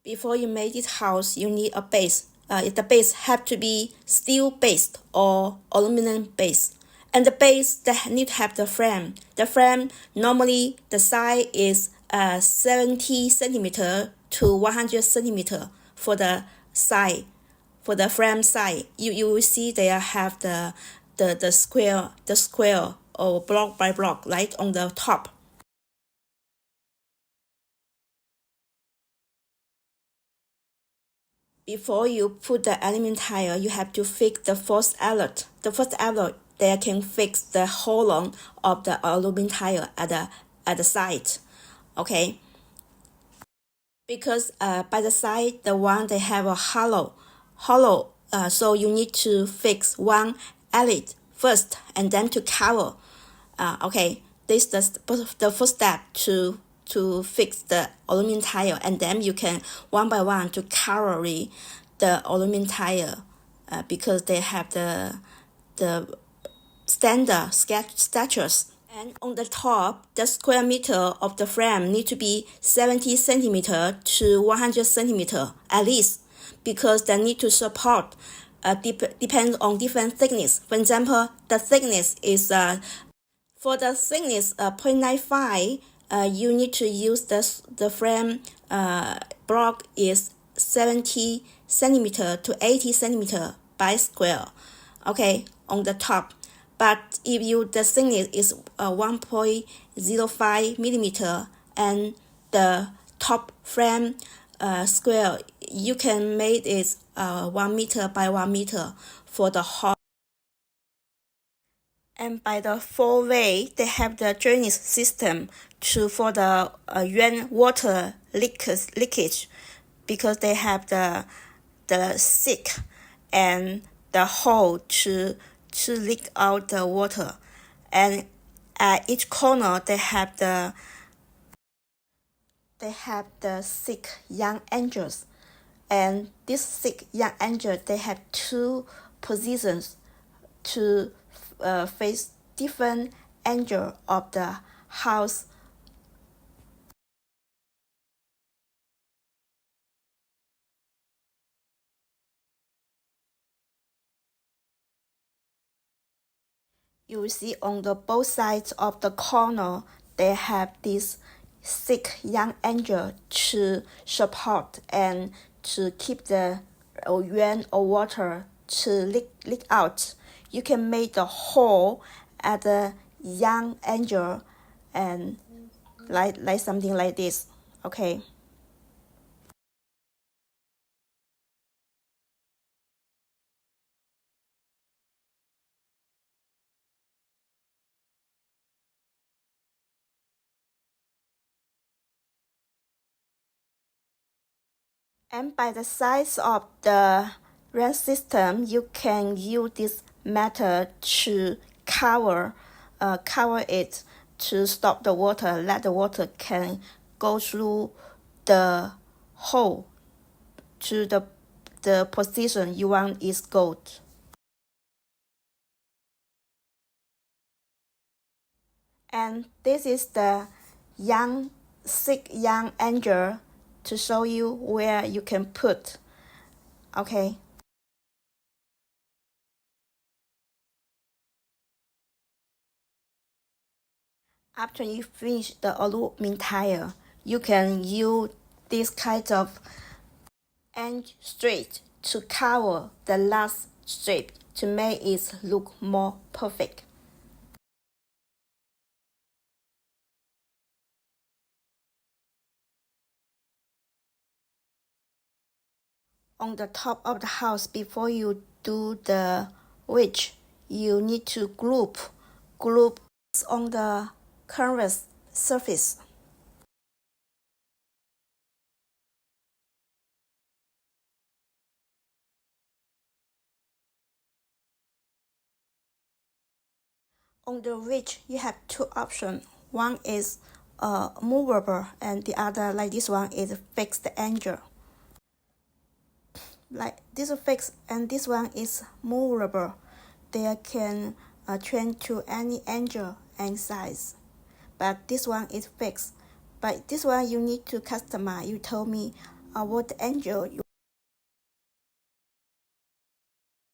Before you make this house, you need a base. The base have to be steel based or aluminum based. And the base that need to have the frame. The frame, normally the size is 70 centimeter to 100 centimeter for the side. For the frame side, you will see they have the square or block by block right on the top. Before you put the aluminum tile, you have to fix the first outlet. The first outlet they can fix the hollow of the aluminum tile at the side. Okay. Because by the side the one they have a hollow, so you need to fix one outlet first and then to cover. Okay, this is the first step to fix the aluminum tile, and then you can one by one to cover the aluminum tile because they have the standard statures. And on the top, the square meter of the frame need to be 70 centimeter to 100 centimeter at least, because they need to support depends on different thickness. For example, the thickness is for the thickness 0.95, you need to use the frame block is 70 centimeter to 80 centimeter by square. Okay, on the top. But if the thickness is 1.05 millimeter and the top frame square, you can make it 1 meter by 1 meter for the whole. And by the four-way, they have the drainage system for the rainwater leakage, because they have the sink and the hole to leak out the water. And at each corner they have the six young angels, and this six young angels they have two positions to face different angle of the house. You will see on the both sides of the corner, they have this six young angel to support and to keep the rain or water to leak out. You can make the hole at the young angel and like something like this. Okay. And by the size of the rain system, you can use this method to cover it to stop the water. Let the water can go through the hole to the position you want is good. And this is the six young angel to show you where you can put. Okay. After you finish the aluminum tile, you can use this kind of edge strip to cover the last strip to make it look more perfect. On the top of the house, before you do the ridge, you need to group on the canvas surface. On the ridge, you have two options. One is movable, and the other, like this one, is fixed angle. Like this is fixed, and this one is movable. They can change to any angle and size. But this one is fixed. But this one you need to customize. You told me what angle you